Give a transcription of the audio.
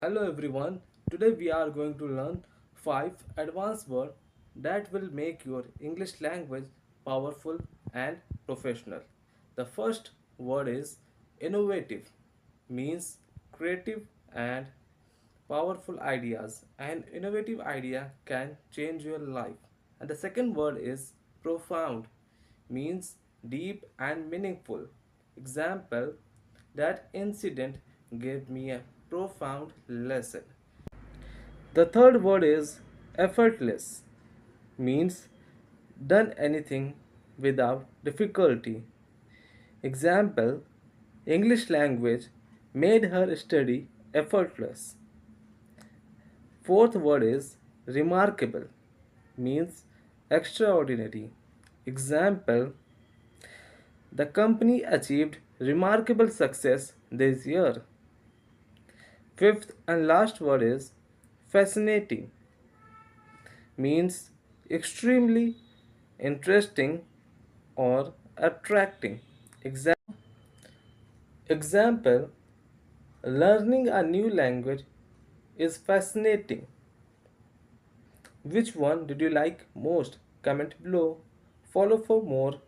Hello everyone. Today we are going to learn 5 advanced words that will make your English language powerful and professional. The first word is innovative, means creative and powerful ideas. An innovative idea can change your life. And the second word is profound, means deep and meaningful. Example, that incident gave me a profound lesson. The third word is effortless, means done anything without difficulty. Example, English language made her study effortless. Fourth word is remarkable, means extraordinary. Example, the company achieved remarkable success this year. Fifth and last word is fascinating, means extremely interesting or attracting. Example, learning a new language is fascinating. Which one did you like most? Comment below. Follow for more